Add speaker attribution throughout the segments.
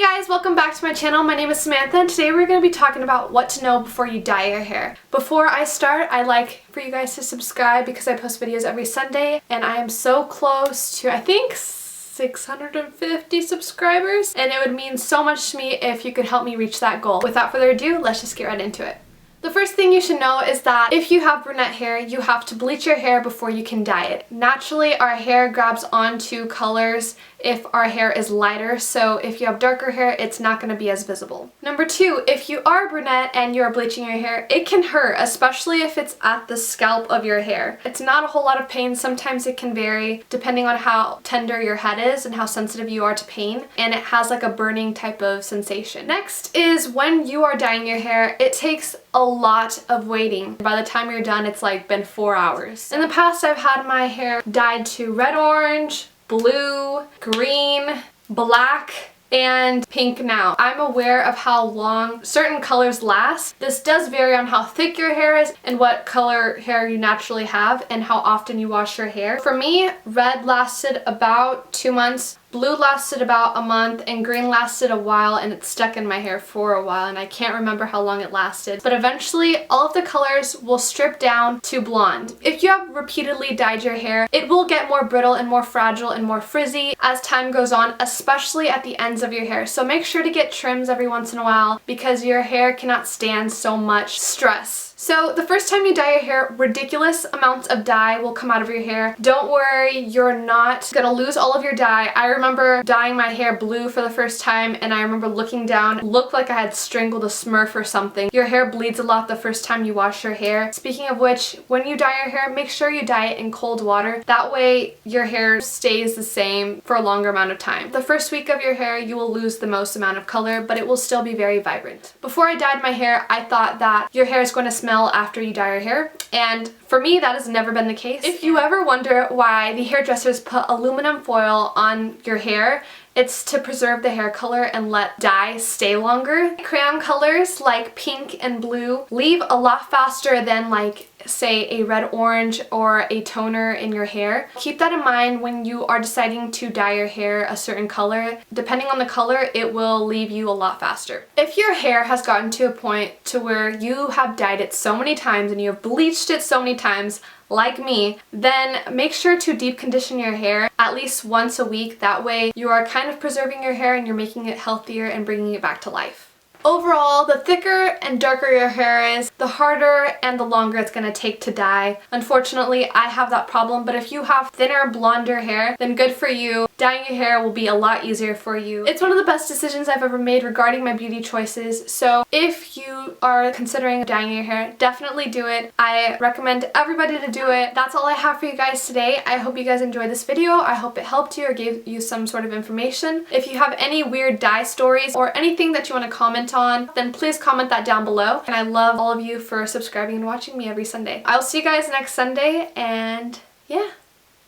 Speaker 1: Hey guys, welcome back to my channel. My name is Samantha and today we're going to be talking about what to know before you dye your hair. Before I start, I'd like for you guys to subscribe because I post videos every Sunday and I am so close to, I think, 650 subscribers, and it would mean so much to me if you could help me reach that goal. Without further ado, let's just get right into it. The first thing you should know is that if you have brunette hair, you have to bleach your hair before you can dye it. Naturally, our hair grabs onto colors if our hair is lighter, so if you have darker hair, it's not going to be as visible. Number two, if you are brunette and you're bleaching your hair, it can hurt, especially if it's at the scalp of your hair. It's not a whole lot of pain. Sometimes it can vary depending on how tender your head is and how sensitive you are to pain, and it has like a burning type of sensation. Next is when you are dyeing your hair, it takes a lot of waiting. By the time you're done, it's like been 4 hours. In the past, I've had my hair dyed to red orange, blue, green, black, and pink now. I'm aware of how long certain colors last. This does vary on how thick your hair is and what color hair you naturally have and how often you wash your hair. For me, red lasted about 2 months, blue lasted about a month, and green lasted a while, and it stuck in my hair for a while, and I can't remember how long it lasted. But eventually, all of the colors will strip down to blonde. If you have repeatedly dyed your hair, it will get more brittle and more fragile and more frizzy as time goes on, especially at the ends of your hair. So make sure to get trims every once in a while because your hair cannot stand so much stress. So the first time you dye your hair, ridiculous amounts of dye will come out of your hair. Don't worry, you're not gonna lose all of your dye. I remember dyeing my hair blue for the first time, and I remember looking down, it looked like I had strangled a Smurf or something. Your hair bleeds a lot the first time you wash your hair. Speaking of which, when you dye your hair, make sure you dye it in cold water. That way your hair stays the same for a longer amount of time. The first week of your hair, you will lose the most amount of color, but it will still be very vibrant. Before I dyed my hair, I thought that your hair is going to smell after you dye your hair, and for me that has never been the case. If you ever wonder why the hairdressers put aluminum foil on your hair, it's to preserve the hair color and let dye stay longer. Crayon colors like pink and blue leave a lot faster than like say a red orange or a toner in your hair. Keep that in mind when you are deciding to dye your hair a certain color. Depending on the color, it will leave you a lot faster. If your hair has gotten to a point to where you have dyed it so many times and you have bleached it so many times, like me, then make sure to deep condition your hair at least once a week. That way you are kind of preserving your hair and you're making it healthier and bringing it back to life. Overall, the thicker and darker your hair is, the harder and the longer it's going to take to dye. Unfortunately, I have that problem, but if you have thinner, blonder hair, then good for you. Dyeing your hair will be a lot easier for you. It's one of the best decisions I've ever made regarding my beauty choices, so if you are considering dyeing your hair, definitely do it. I recommend everybody to do it. That's all I have for you guys today. I hope you guys enjoyed this video. I hope it helped you or gave you some sort of information. If you have any weird dye stories or anything that you want to comment on, then please comment that down below. And I love all of you for subscribing and watching me every Sunday. I'll see you guys next Sunday, and yeah,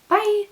Speaker 1: bye!